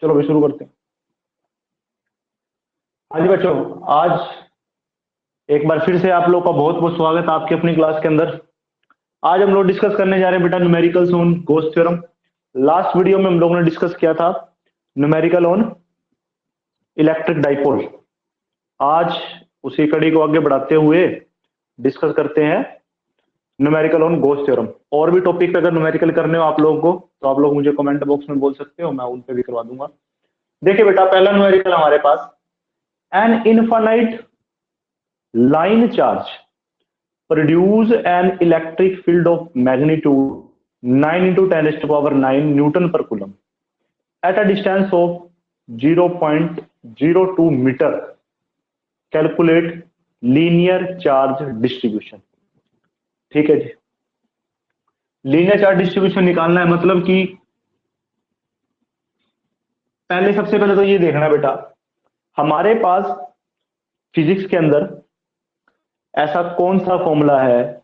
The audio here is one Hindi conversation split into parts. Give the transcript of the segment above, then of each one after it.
चलो भाई शुरू करते हैं। हाँ जी बच्चों, आज एक बार फिर से आप लोग का बहुत बहुत स्वागत है आपकी अपनी क्लास के अंदर। आज हम लोग डिस्कस करने जा रहे हैं बेटा numericals on Gauss theorem. Last video में हम लोगों ने डिस्कस किया था न्यूमेरिकल ऑन इलेक्ट्रिक डाइपोल। आज उसी कड़ी को आगे बढ़ाते हुए डिस्कस करते हैं न्यूमेरिकल ऑन गॉस थ्योरम। और भी टॉपिक पे अगर न्यूमेरिकल करने हो आप लोगों को तो आप लोग मुझे कमेंट बॉक्स में बोल सकते हो, मैं उन पे भी करवा दूंगा। देखिए बेटा, पहला न्यूमेरिकल हमारे पास, an infinite line charge produce an electric field of magnitude 9 into 10 raised to power 9 Newton per coulomb at a distance of 0.02 meter. Calculate linear charge distribution। ठीक है जी, लीनियर चार्ज डिस्ट्रीब्यूशन निकालना है, मतलब कि पहले सबसे पहले तो ये देखना है बेटा, हमारे पास फिजिक्स के अंदर ऐसा कौन सा फॉर्मूला है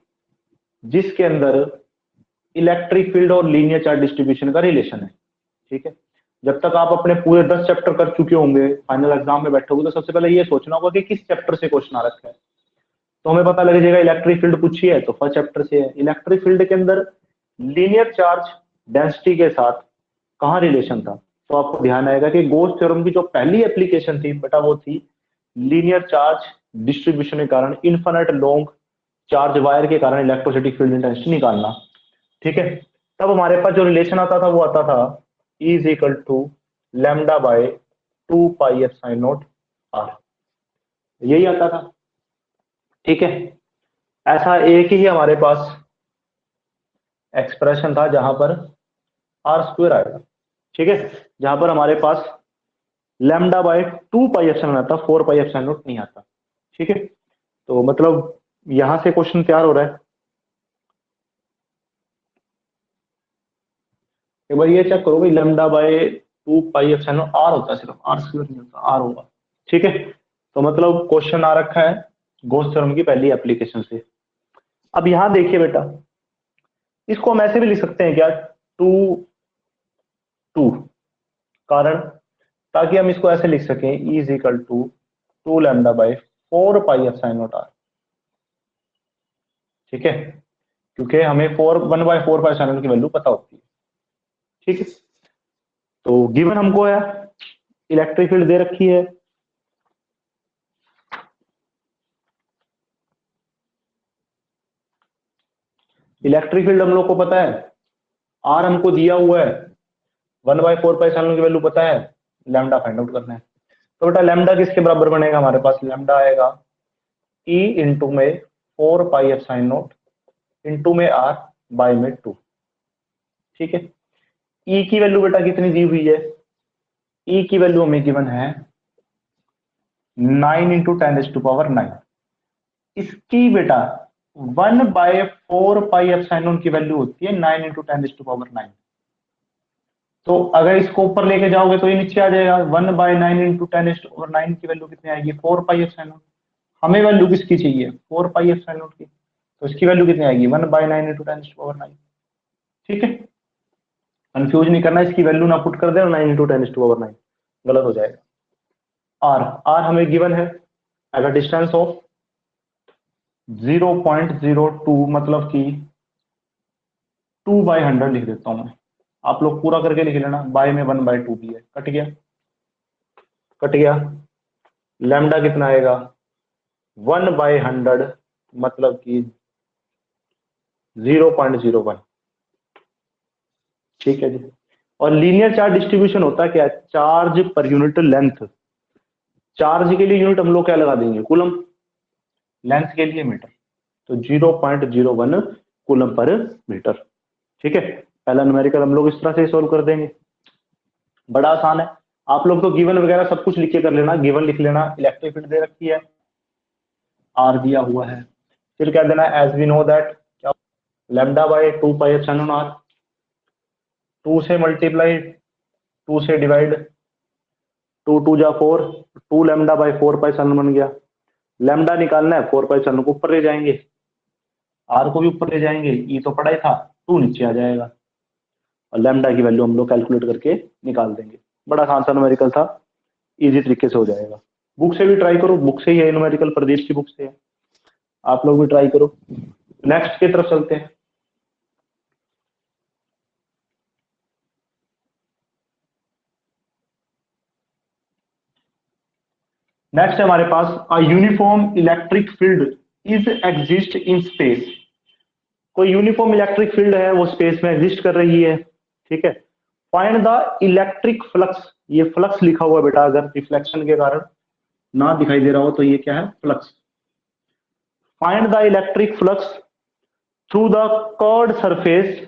जिसके अंदर इलेक्ट्रिक फील्ड और लीनियर चार्ज डिस्ट्रीब्यूशन का रिलेशन है। ठीक है, जब तक आप अपने पूरे 10 चैप्टर कर चुके होंगे, फाइनल एग्जाम में बैठोगे, तो सबसे पहले ये सोचना होगा कि किस चैप्टर से क्वेश्चन आ रखा है। तो हमें पता लग जाएगा इलेक्ट्रिक फील्ड पूछी है तो फर्स्ट चैप्टर से है। इलेक्ट्रिक फील्ड के अंदर लीनियर चार्ज डेंसिटी के साथ कहाँ रिलेशन था, तो आपको ध्यान आएगा कि गॉस थ्योरम की जो पहली एप्लीकेशन थी बेटा वो थी लीनियर चार्ज डिस्ट्रीब्यूशन के कारण इन्फिनिट लॉन्ग चार्ज वायर के कारण इलेक्ट्रोस्टैटिक फील्ड इंटेंसिटी निकालना। ठीक है, तब हमारे पास जो रिलेशन आता था वो आता था E is equal to lambda by 2 pi epsilon naught R, यही आता था। ठीक है, ऐसा एक ही हमारे पास एक्सप्रेशन था जहां पर आर स्क्वायर आएगा। ठीक है, जहां पर हमारे पास लैम्डा बाय 2 पाई एप्सिलॉन आता, 4 पाई एप्सिलॉन नॉट नहीं आता। ठीक है, तो मतलब यहां से क्वेश्चन तैयार हो रहा है। एक बार ये चेक करो भाई, lambda by 2 pi epsilon R होता है, सिर्फ आर स्क्वायर नहीं होता, आर होगा। ठीक है, तो मतलब क्वेश्चन आ रखा है गॉस थ्योरम की पहली एप्लीकेशन से। अब यहां देखिए बेटा, इसको हम ऐसे भी लिख सकते हैं क्या, 2 2 कारण, ताकि हम इसको ऐसे लिख सकें E is equal to 2 lambda by 4 pi epsilon naught R. ठीक है, क्योंकि हमें 1/4 पाई एप्सिलॉन की वैल्यू पता होती है। ठीक है, तो गिवन हमको है इलेक्ट्रिक फील्ड दे रखी है, इलेक्ट्रिक फील्ड हम लोग को पता है, आर हमको दिया हुआ है, 1/4 पाई एप्सिलॉन की वैल्यू पता है, लैम्डा फाइंड आउट करना है। तो बेटा लैम्डा किसके बराबर बनेगा, हमारे पास लैम्डा आएगा E इंटू में 4 पाई एप्सिलॉन नॉट इंटू में आर बाय में 2। ठीक है, E की वैल्यू बेटा कितनी दी हुई है, E की वैल्यू हमें गिवन है 9 इंटू 10⁻⁹। इसकी बेटा 1/4 पाई एप्सिलॉन की वैल्यू होती है 9 इंटू 10⁻⁹। तो अगर इसको ऊपर लेके जाओगे तो ये नीचे आ जाएगा, 1/9 इंटू 10⁻⁹ की वैल्यू कितनी आएगी, 4 पाई एप्सिलॉन। हमें वैल्यू किसकी चाहिए, 4 पाई एप्सिलॉन की, तो इसकी वैल्यू कितनी आएगी, 1/9 इंटू 10⁻⁹। ठीक है, कंफ्यूज नहीं करना, इसकी वैल्यू ना पुट कर दे 9 इंटू 10⁻⁹, गलत हो जाएगा। आर आर हमें गिवन है अगर डिस्टेंस ऑफ 0.02, मतलब कि 2/100 लिख देता हूं मैं, आप लोग पूरा करके लिख लेना, बाय में 1/2 भी है, कट गया कट गया। लैम्डा कितना आएगा 1/100, मतलब कि 0.01। ठीक है जी, और लीनियर चार्ज डिस्ट्रीब्यूशन होता क्या है, charge per unit length. Charge के लिए यूनिट हम लोग क्या लगा देंगे, कूलम, लेंथ के लिए मीटर, तो 0.01 कूलम पर मीटर। ठीक है, पहला न्यूमेरिकल हम लोग इस तरह से सॉल्व कर देंगे, बड़ा आसान है। आप लोग तो गिवन वगैरह सब कुछ लिख के कर लेना, गिवन लिख लेना, इलेक्ट्रिक फील्ड दे रखी है, आर दिया हुआ है, फिर क्या देना है, एज वी नो दैट क्या, lambda by 2 pi epsilon R, 2 से मल्टीप्लाई 2 से डिवाइड, 2 2 जा 4, 2 लैम्डा बाय 4 पाई एप्सिलॉन बन गया। लैम्डा निकालना है, 4 पाई एप्सिलॉन को ऊपर ले जाएंगे, आर को भी ऊपर ले जाएंगे, ई तो पड़ा ही था, 2 नीचे आ जाएगा, और लैम्डा की वैल्यू हम लोग कैलकुलेट करके निकाल देंगे। बड़ा आसान सा न्यूमेरिकल था, इजी तरीके से हो जाएगा। बुक से भी ट्राई करो, बुक से ही है न्यूमेरिकल, प्रदीप की बुक से है, आप लोग भी ट्राई करो। नेक्स्ट की तरफ चलते हैं। नेक्स्ट है हमारे पास, a uniform electric field is exist in space. कोई यूनिफॉर्म इलेक्ट्रिक फील्ड है, वो स्पेस में एग्जिस्ट कर रही है, ठीक है। फाइंड द इलेक्ट्रिक फ्लक्स, ये फ्लक्स लिखा हुआ बेटा, अगर रिफ्लेक्शन के कारण ना दिखाई दे रहा हो तो ये क्या है, flux. Find the electric flux through the curved surface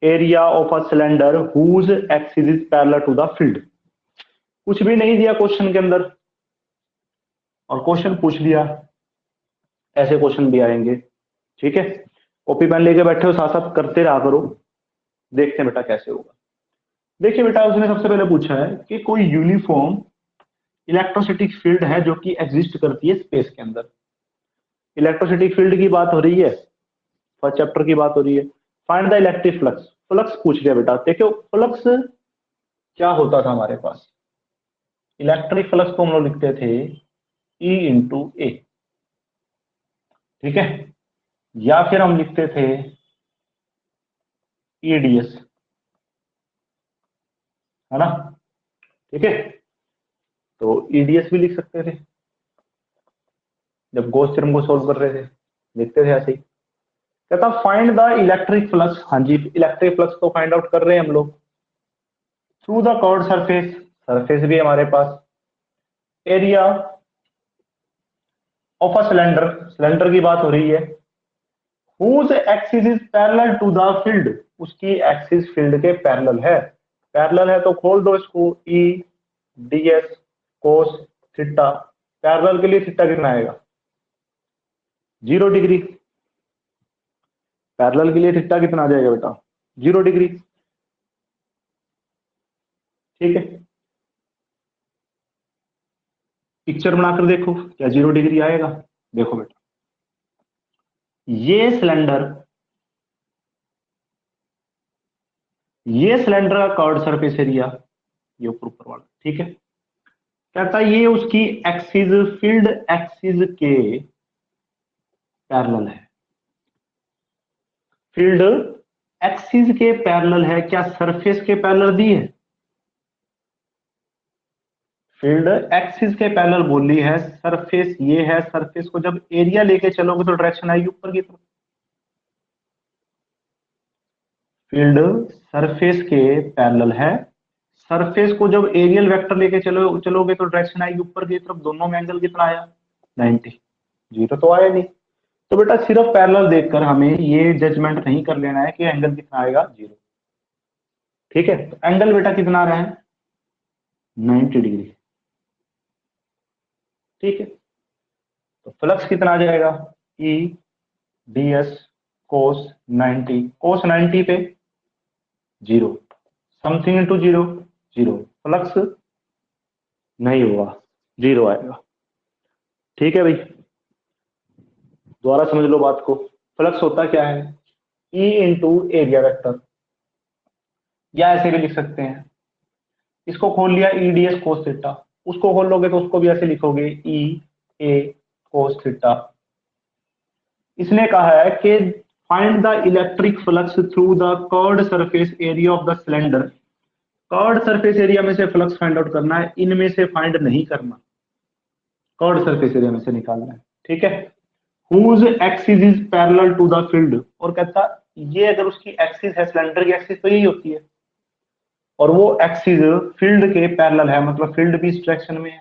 area of a cylinder whose axis is parallel to the field. कुछ भी नहीं दिया क्वेश्चन के अंदर, और क्वेश्चन पूछ लिया, ऐसे क्वेश्चन भी आएंगे, ठीक है। कॉपी पेन लेके बैठे हो, साथ साथ करते रहा करो, देखते हैं बेटा कैसे होगा। देखिए बेटा, उसने सबसे पहले पूछा है कि कोई यूनिफॉर्म इलेक्ट्रोस्टैटिक फील्ड है जो कि एग्जिस्ट करती है स्पेस के अंदर। इलेक्ट्रोस्टैटिक फील्ड की बात हो रही है, फर्स्ट चैप्टर की बात हो रही है। Find the electric flux, flux पूछ लिया बेटा। देखो फ्लक्स क्या होता था हमारे पास, इलेक्ट्रिक फ्लक्स को हम लोग लिखते थे E इंटू ए, ठीक है, या फिर हम लिखते थे ईडीएस, है ना, ठीक है। तो ईडीएस भी लिख सकते थे, जब गॉस थ्योरम को सोल्व कर रहे थे लिखते थे ऐसे ही। कहता फाइंड द इलेक्ट्रिक फ्लक्स, हाँ जी, इलेक्ट्रिक फ्लक्स को फाइंड आउट कर रहे हैं हम लोग through the curved surface, surface भी हमारे पास, area of a cylinder, cylinder की बात हो रही है, whose axis is parallel to the field, उसकी एक्सिस फील्ड के पैरेलल है। पैरेलल है तो खोल दो इसको, E DS cos theta, parallel के लिए थीटा कितना आएगा, 0 डिग्री। पैरेलल के लिए थीटा कितना आ जाएगा बेटा, 0 डिग्री, ठीक है। पिक्चर बनाकर देखो क्या 0 डिग्री आएगा। देखो बेटा, ये सिलेंडर का कर्व्ड सरफेस एरिया, ये ऊपर ऊपर वाला, ठीक है। कहता है ये उसकी एक्सिस, फील्ड एक्सिस के पैरेलल है, फील्ड एक्सिस के पैरेलल है, क्या सरफेस के पैरेलल दी है, फील्ड एक्सिस के पैरेलल बोली है, सरफेस ये है, सरफेस को जब एरिया लेके चलोगे तो डायरेक्शन आएगी ऊपर की तरफ। फील्ड सरफेस के पैरेलल है, सरफेस को जब एरियल वेक्टर लेके चलोगे तो डायरेक्शन आएगी ऊपर की तरफ। दोनों में एंगल कितना आया, 90, जीरो तो आया नहीं। तो बेटा सिर्फ पैरेलल देखकर हमें ये जजमेंट नहीं कर लेना है कि एंगल कितना आएगा, 0, ठीक है। तो एंगल बेटा कितना आ रहा है, 90 डिग्री, ठीक है। तो फ्लक्स कितना आ जाएगा, ई डीएस कोस 90, कोस 90 पे 0, समथिंग इंटू 0, 0, फ्लक्स नहीं होगा, 0 आएगा, ठीक है भाई। दोबारा समझ लो बात को, फ्लक्स होता क्या है, ई इंटू एरिया वेक्टर, या ऐसे भी लिख सकते हैं, इसको खोल लिया ई डी एस कोस थीटा, उसको खोल लोगे तो उसको भी ऐसे लिखोगे ई ए कोस थीटा। इसने कहा है कि find the electric flux through the curved surface area of the cylinder. Curved surface area में से फ्लक्स फाइंड आउट करना है, इनमें से फाइंड नहीं करना, कर्व्ड सरफेस एरिया में से निकालना है, ठीक है। Whose axis is parallel to the field, और कहता ये अगर उसकी एक्सिस है, सिलेंडर की एक्सिस तो यही होती है, और वो एक्सिस फील्ड के पैरेलल है, मतलब फील्ड भी इस डायरेक्शन में है।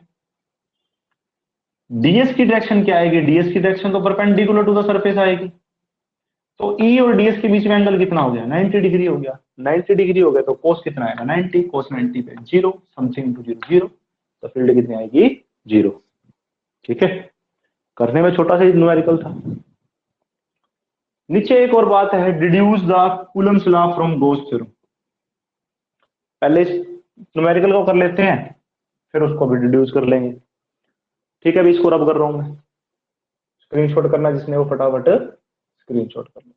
डीएस की डायरेक्शन क्या आएगी, डीएस की डायरेक्शन तो परपेंडिकुलर टू द सरफेस आएगी। तो ई और डीएस के बीच में एंगल कितना हो गया, 90 डिग्री हो गया। 90 डिग्री हो गया तो कोस कितना आएगा, 90, कोस 90 पे 0, समथिंग इंटू 0, 0, तो फील्ड कितनी आएगी, 0, ठीक है। करने में छोटा सा न्यूमेरिकल था। नीचे एक और बात है, deduce the Coulomb's law from Gauss theorem. पहले न्यूमेरिकल को कर लेते हैं, फिर उसको भी डिड्यूस कर लेंगे, ठीक है। अभी इसको रब कर रहा हूं मैं, स्क्रीनशॉट करना जिसने वो फटाफट स्क्रीनशॉट कर लो।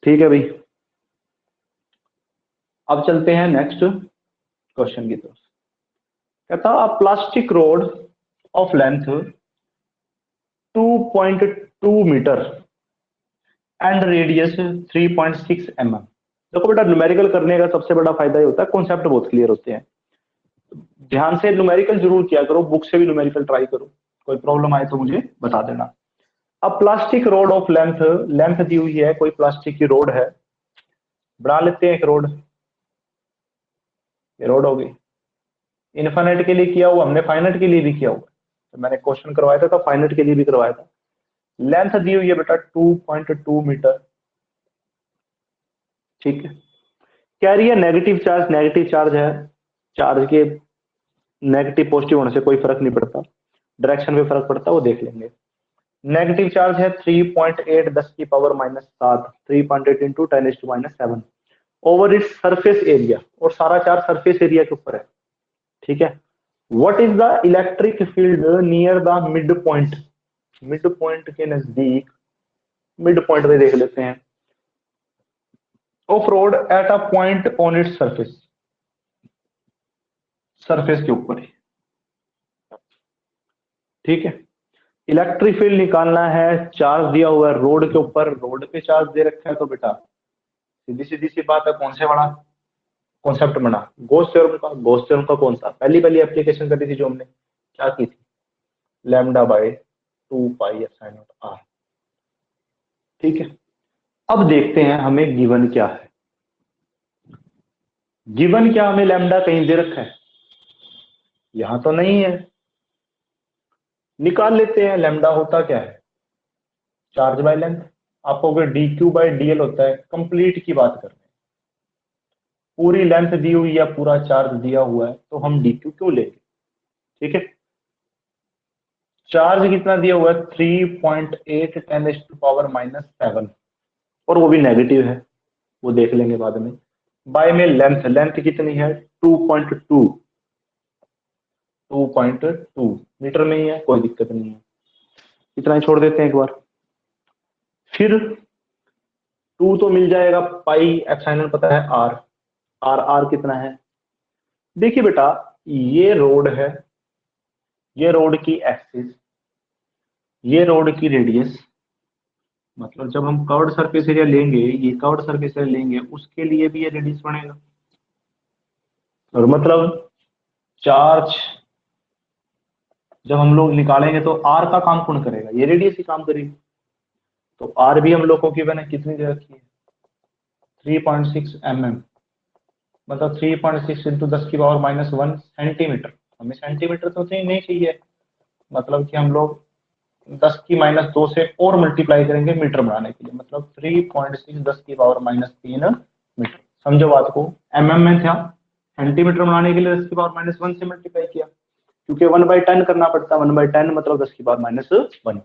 ठीक है भाई, अब चलते हैं नेक्स्ट क्वेश्चन की तरफ। कहता a plastic rod of length 2.2 metre and radius 3.6 mm। देखो बेटा, न्यूमेरिकल करने का सबसे बड़ा फायदा ये होता है कॉन्सेप्ट बहुत क्लियर होते हैं। ध्यान से न्यूमेरिकल जरूर किया करो, बुक से भी न्यूमेरिकल ट्राई करो, कोई प्रॉब्लम आए तो मुझे बता देना। अब plastic rod of length, length दी हुई है, कोई प्लास्टिक की रोड है, बना लेते हैं एक रोड। ये रोड होगी, इनफाइनाइट के लिए किया हुआ हमने, फाइनाइट के लिए भी किया हुआ। तो मैंने क्वेश्चन करवाया था तो फाइनाइट के लिए भी करवाया था। लेंथ दी हुई है बेटा 2.2 मीटर, ठीक है। कैरी है नेगेटिव चार्ज, नेगेटिव चार्ज है, चार्ज के नेगेटिव पॉजिटिव होने से कोई फर्क नहीं पड़ता, डायरेक्शन में फर्क पड़ता है वो देख लेंगे। नेगेटिव चार्ज है 3.8 10 की power -7, 3.8 into 10⁻⁻7 over its surface area, और सारा चार्ज सरफेस एरिया के ऊपर है, ठीक है। What is the electric field near the mid point, mid point के नजदीक, मिड पॉइंट में देख लेते हैं, of road at a point on its surface, surface के ऊपर ही, ठीक है। इलेक्ट्रिक फील्ड निकालना है, चार्ज दिया हुआ है रोड के ऊपर, रोड पे चार्ज दे रखा है, तो बेटा सीधी सीधी सी बात है, कौन से वाला कॉन्सेप्ट बना, गॉस थ्योरम का। गॉस थ्योरम का कौन सा, पहली पहली एप्लीकेशन करी थी जो हमने क्या की थी, lambda by 2 pi epsilon naught R, ठीक है। अब देखते हैं हमें गिवन क्या है। गिवन क्या, हमें लैम्डा कहीं दे रखा है, यहां तो नहीं है। निकाल लेते हैं लैम्डा होता क्या है, चार्ज बाय लेंथ। आप कहोगे D Q by D L होता है, कंप्लीट की बात कर रहे हैं, पूरी लेंथ दी हुई या पूरा चार्ज दिया हुआ है तो हम डी क्यू क्यों लेंगे, ठीक है। चार्ज कितना दिया हुआ है 3.8 10⁻⁻7, और वो भी नेगेटिव है, वो देख लेंगे बाद में। बाय में लेंथ, लेंथ कितनी है 2.2, 2.2 मीटर में ही है, कोई दिक्कत नहीं है, इतना ही छोड़ देते हैं एक बार। फिर 2 तो मिल जाएगा, पाई एप्सिलॉन पता है आर, आर आर कितना है, देखिए बेटा ये रोड है, ये रोड की एक्सिस, ये रोड की रेडियस, मतलब जब हम कर्व्ड सरफेस एरिया लेंगे, ये कर्व्ड सरफेस एरिया लेंगे, उसके लिए भी ये रेडियस बनेगा, और मतलब चार्ज जब हम लोग निकालेंगे तो आर का काम कौन करेगा, ये रेडियस ही काम करेगी। तो आर भी हम लोगों की मैंने कितनी दे रखी है 3.6 mm, मतलब 3.6 इंटू 10⁻⁻1 सेंटीमीटर। हमें सेंटीमीटर तो नहीं चाहिए, मतलब कि हम लोग 10⁻2 से और मल्टीप्लाई करेंगे मीटर बनाने के लिए, मतलब 3.6 10⁻3 मीटर। समझो बात को, में था, सेंटीमीटर बनाने के लिए 10⁻1 से मल्टीप्लाई किया, क्योंकि 1/10 करना पड़ता है, 1/10 मतलब 10⁻1,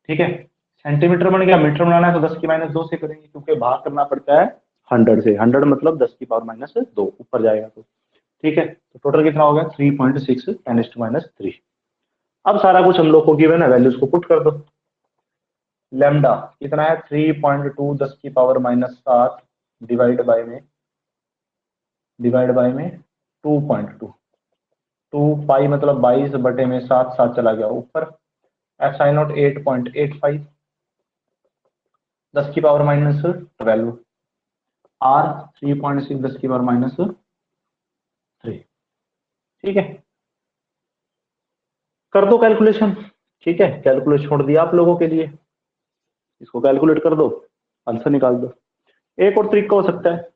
ठीक है। सेंटीमीटर बन गया, मीटर बनाना है तो 10⁻2 से करेंगे, क्योंकि भाग करना पड़ता है 100 से, 100 मतलब 10⁻2 ऊपर जाएगा तो, ठीक है। तो टोटल कितना हो गया 3.6 10⁻3। अब सारा कुछ हम लोग को गिवन है, वैल्यूज को पुट कर दो। लैम्डा कितना है 3.2 10⁻7 डिवाइड बाय में 2.2, 2 पाई मतलब 22 बटे में 7, 7 चला गया ऊपर, एप्सिलॉन नॉट 8.85 10⁻12, आर 3.6 10⁻3, ठीक है। कर दो कैलकुलेशन, ठीक है, कैलकुलेशन छोड़ दिया आप लोगों के लिए, इसको कैलकुलेट कर दो, आंसर निकाल दो। एक और तरीका हो सकता है,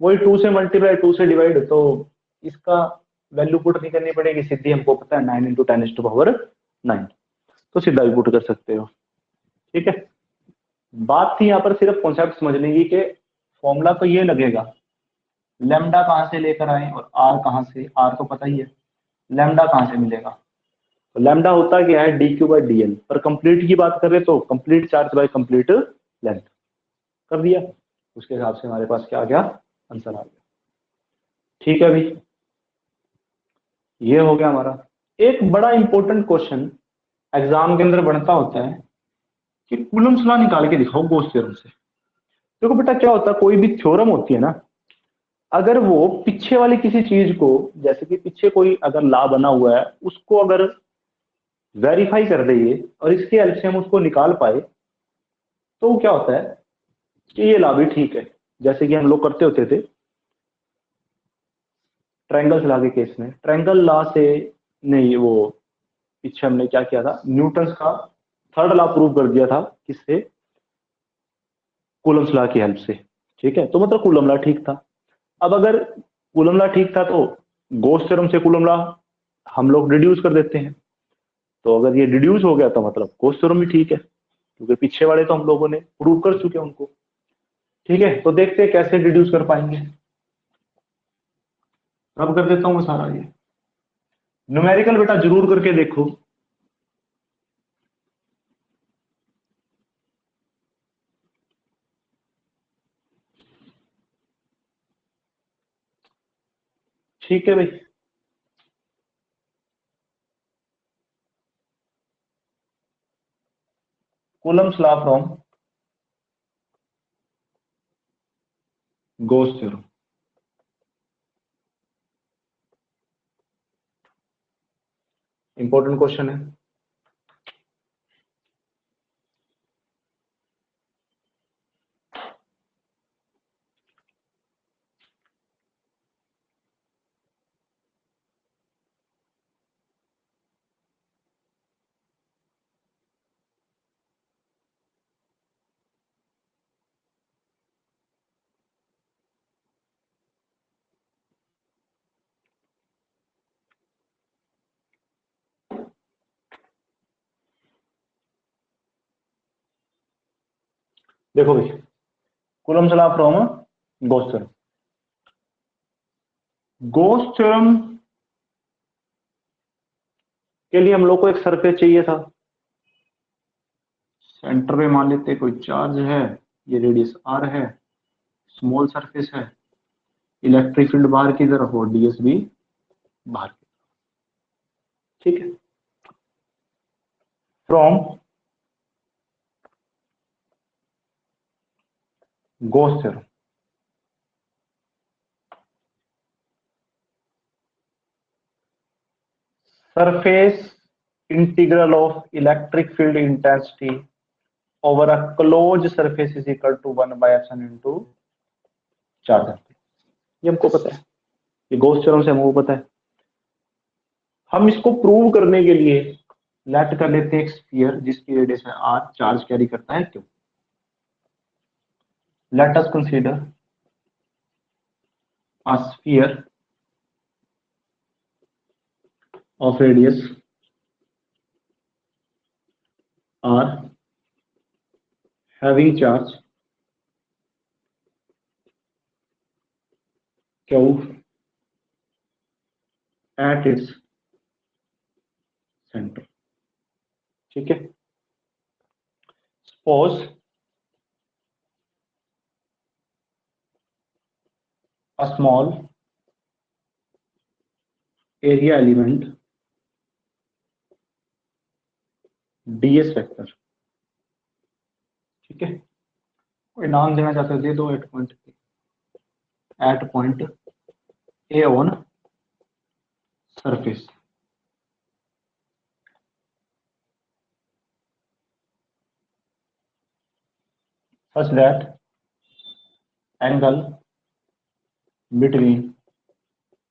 वही 2 से मल्टीप्लाई 2 से डिवाइड, तो इसका वैल्यू पुट नहीं करनी पड़ेगी, सीधी हमको पता है 9 इंटू 10⁻9, तो सीधा भी पुट कर सकते हो, ठीक है। बात थी यहाँ पर सिर्फ कॉन्सेप्ट समझने की, कि फॉर्मूला तो ये लगेगा, लैम्डा कहाँ से लेकर आए और आर कहाँ से, आर तो पता ही है, लैम्डा कहाँ से मिलेगा, तो लैम्डा होता क्या है D Q by D L, पर कंप्लीट की बात करें तो complete charge by complete length, कर दिया, उसके हिसाब से हमारे पास क्या आ गया, आंसर आ गया, ठीक है भाई। ये हो गया हमारा। एक बड़ा इंपॉर्टेंट क्वेश्चन एग्जाम के अंदर बनता होता है कि कूलम्ब्स लॉ निकाल के दिखाओ गॉस थ्योरम से। देखो बेटा क्या होता है, कोई भी थ्योरम होती है ना, अगर वो पीछे वाली किसी चीज को, जैसे कि पीछे कोई अगर लॉ बना हुआ है उसको अगर वेरीफाई कर दे ये, और इसकी हेल्प से हम उसको निकाल पाए, तो क्या होता है कि ये लॉ भी ठीक है। जैसे कि हम लोग करते होते थे ट्रायंगल्स लॉ के केस में, ट्रायंगल लॉ से नहीं, वो पीछे हमने क्या किया था, न्यूटन का थर्ड लॉ प्रूव कर दिया था, किससे, कूलम्स लॉ की हेल्प से। ठीक है, तो मतलब कूलम लॉ ठीक था। अब अगर कूलम लॉ ठीक था तो गॉस थ्योरम से कूलम लॉ हम लोग रिड्यूस कर देते हैं, तो अगर ये रिड्यूस हो गया तो मतलब गॉस थ्योरम भी ठीक है, क्योंकि पीछे वाले तो हम लोगों ने प्रूव कर चुके हैं उनको। ठीक है, तो देखते हैं कैसे रिड्यूस कर पाएंगे। अब कर देता हूं मैं सारा ये न्यूमेरिकल, बेटा जरूर करके देखो। ठीक है भाई, Coulomb's law from Gauss theorem. Important question है। देखो भाई, Coulomb's law from Gauss theorem. Gauss theorem के लिए हम लोग को एक सरफेस चाहिए था। सेंटर में मान लेते हैं कोई चार्ज है, ये रेडियस आर है, स्मॉल सरफेस है, इलेक्ट्रिक फील्ड बाहर की तरफ और डीएस भी बाहर की। ठीक है, from Gauss theorem surface integral of electric field intensity over a close surface is equal to 1/epsilon into charge. ये हमको पता है, ये गॉस थ्योरम से हमको पता है। हम इसको प्रूव करने के लिए लेट कर लेते हैं एक स्फीयर जिसकी रेडियस है आर, चार्ज कैरी करता है क्यों। Let us consider a sphere of radius r having charge q at its center। ठीक है, suppose a small area element ds vector। ठीक है, कोई नाम देना चाहते हो दे दो, at point A on surface such that angle between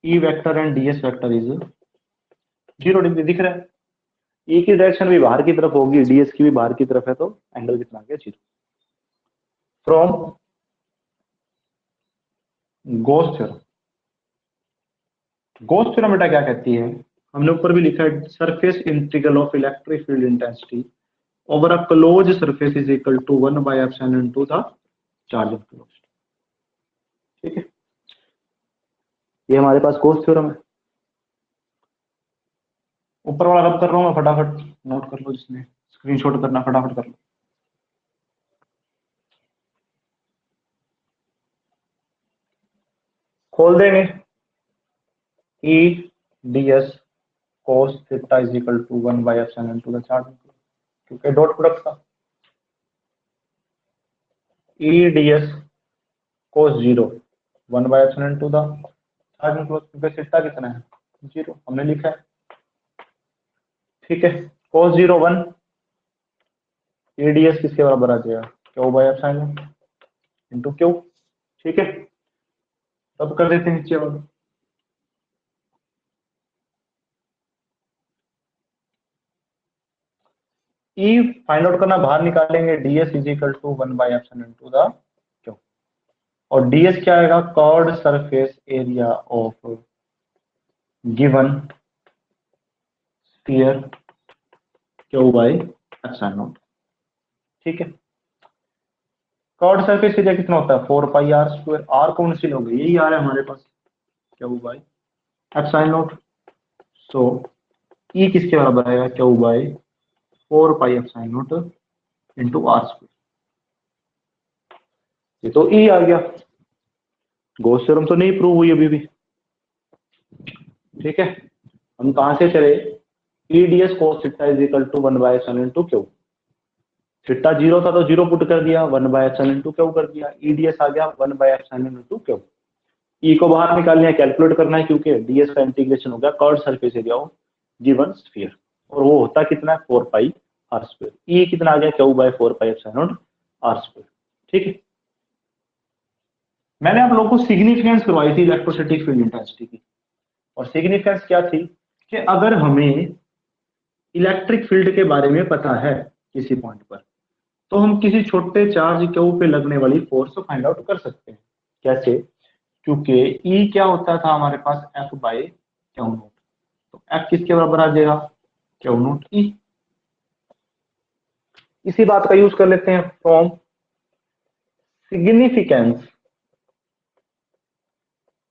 e vector and ds vector is 0 degree. दिख रहा है, e की डायरेक्शन भी बाहर की तरफ होगी, ds की भी बाहर की तरफ है, तो एंगल कितना आ गया, 0। From Gauss theorem, Gauss theorem बेटा क्या कहती है, हमने ऊपर भी लिखा है, surface integral of electric field intensity over a close surface is equal to 1/epsilon into the charge enclosed. ठीक है, ये हमारे पास गॉस थ्योरम है। ऊपर वाला रब कर रहा हूं मैं, फटाफट नोट कर लो, जिसने स्क्रीनशॉट करना फटाफट कर लो। खोल देंगे, E D S cos theta is equal to 1/epsilon into the charge, क्योंकि डॉट प्रोडक्ट था। E D S cos zero 1/ε the charge में सिट्टा कितना है, जीरो, हमने लिखा है। ठीक है, कोस जीरो 1, ईडीएस किसके बराबर आ जाएगा, Q by epsilon into Q. ठीक है, तब कर देते हैं नीचे वाला। ई फाइंड आउट करना, बाहर निकालेंगे, DS is equal to 1/ε into the Q, और डीएस क्या आएगा, curved surface area of given sphere Q by epsilon. ठीक है, कर्व्ड सरफेस एरिया कितना होता है, 4πr², आर कौन सी लोगे, यही आ रहा है हमारे पास, क्यू बाय एप्सिलॉन। सो ई किसके बराबर आएगा, क्यू बाय 4πε0 इंटू r²। ये तो ई आ गया, गॉस थ्योरम तो नहीं प्रूव हुई अभी भी। ठीक है, हम कहां से चले, E D S cos theta is equal to 1/ε into Q. Theta zero था तो जीरो पुट कर दिया, 1/ε इंटू क्यू कर दिया, ई डी एस आ गया 1/ε इंटू क्यू। ई को बाहर निकालना है, कैलकुलेट करना है, क्योंकि डीएस का इंटीग्रेशन हो गया curved surface area of given sphere, और वो होता कितना है, 4πr²। ई कितना आ गया, क्यू बाय 4πε0 r²। ठीक है, मैंने आप लोगों को सिग्निफिकेंस करवाई थी इलेक्ट्रोस्टैटिक फील्ड इंटेंसिटी की, और सिग्निफिकेंस क्या थी कि अगर हमें इलेक्ट्रिक फील्ड के बारे में पता है किसी पॉइंट पर, तो हम किसी छोटे चार्ज क्यू पे लगने वाली फोर्स को फाइंड आउट कर सकते हैं। कैसे, क्योंकि ई क्या होता था हमारे पास, एफ बाय क्यू नोट, तो एफ किसके बराबर आ जाएगा, क्यू नोट ई। इसी बात का यूज कर लेते हैं, from significance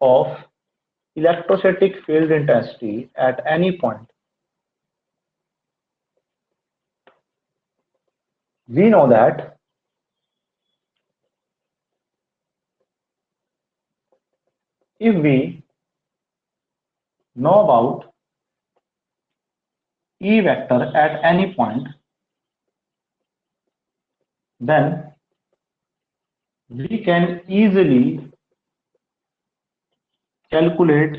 of electrostatic field intensity at any point, we know that if we know about E vector at any point, then we can easily calculate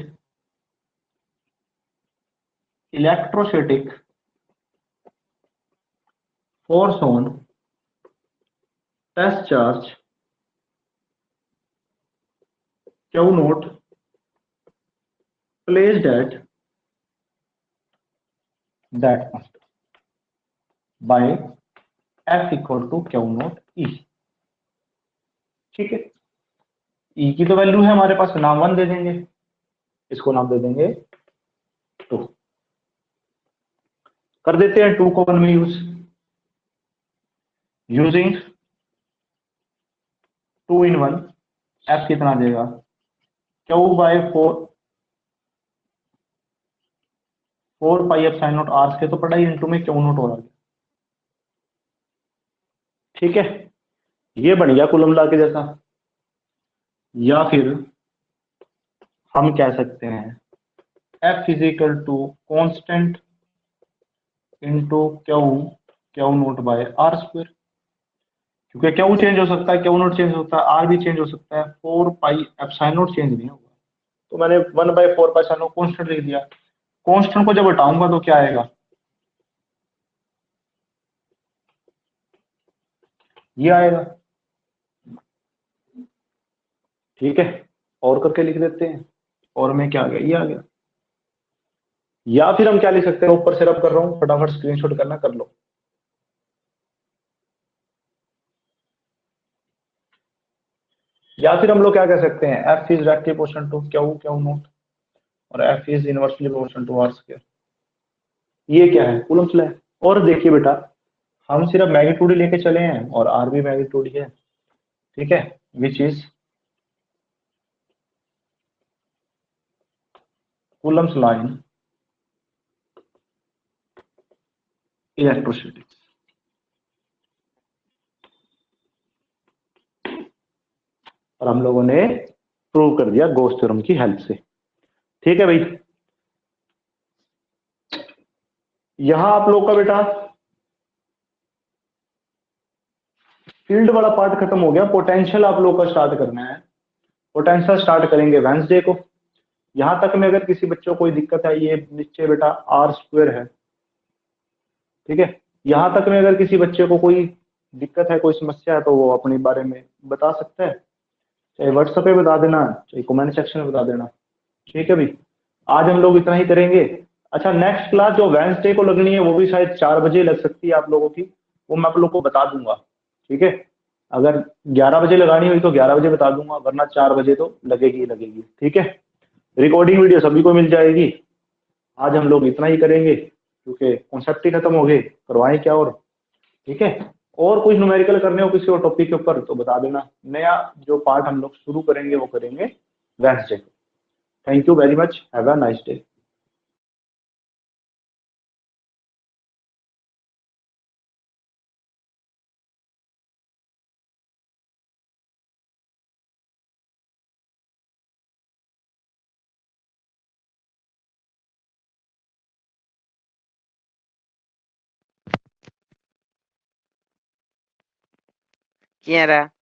electrostatic force on test charge Q naught placed at that point by F equal to Q naught E। ठीक है, E की तो वैल्यू है हमारे पास, नाम 1 दे देंगे, इसको नाम दे देंगे 2, कर देते हैं 2 को 1 में यूज, यूजिंग 2 in 1, F कितना आ जाएगा, Q बाय 4πε0 r के तो पड़ा ही, इंटू में क्यू नोट हो रहा है। ठीक है, ये बन गया कूलम लॉ के जैसा, या फिर हम कह सकते हैं F is equal to constant into Q naught by r², क्योंकि क्यू चेंज हो सकता है, क्यू नोट चेंज हो सकता है, आर भी चेंज हो सकता है, 4πε0 चेंज नहीं होगा, तो मैंने 1/4πε0 कॉन्स्टेंट लिख दिया। कॉन्स्टेंट को जब हटाऊंगा तो क्या आएगा, ये आएगा। ठीक है, और करके लिख देते हैं, और में क्या आ गया, ये आ गया। या फिर हम क्या लिख सकते हैं, ऊपर से रब कर रहा हूं, फटाफट स्क्रीनशॉट करना, कर लो। या फिर हम लोग क्या कह सकते हैं, F is directly proportional to Q naught, और F is inversely proportional to r²। ये क्या है, कूलम्स लॉ है। और देखिए बेटा, हम सिर्फ मैग्नीट्यूड ही लेके चले हैं, और R भी मैग्नीट्यूड ही है। ठीक है, which is Coulomb's law in electrostatics. और हम लोगों ने प्रूव कर दिया गॉस थ्योरम की हेल्प से। ठीक है भाई, यहां आप लोग का बेटा फील्ड वाला पार्ट खत्म हो गया, पोटेंशियल आप लोग का स्टार्ट करना है। पोटेंशियल स्टार्ट करेंगे वेंसडे को। यहां तक में अगर किसी बच्चों को कोई दिक्कत है, ये नीचे बेटा आर स्क्वायर है, ठीक है। यहां तक में अगर किसी बच्चे को कोई दिक्कत है, कोई समस्या है, तो वो अपने बारे में बता सकता है, चाहे व्हाट्सएप पे बता देना, चाहे कमेंट सेक्शन में बता देना, ठीक है भाई। आज हम लोग इतना ही करेंगे। अच्छा, नेक्स्ट क्लास जो वेंसडे को लगनी है वो भी शायद 4 बजे लग सकती है आप लोगों की, वो मैं आप लोग को बता दूंगा, ठीक है। अगर 11 बजे लगानी हुई तो 11 बजे बता दूंगा, वरना 4 बजे तो लगेगी ही लगेगी, ठीक है। रिकॉर्डिंग वीडियो सभी को मिल जाएगी। आज हम लोग इतना ही करेंगे क्योंकि कॉन्सेप्ट ही खत्म हो गए, करवाएं क्या और, ठीक है। और कुछ न्यूमेरिकल करने हो किसी और टॉपिक के ऊपर तो बता देना। नया जो पार्ट हम लोग शुरू करेंगे वो करेंगे वेंसडे को। Thank you very much, have a nice day. ¿Quién era?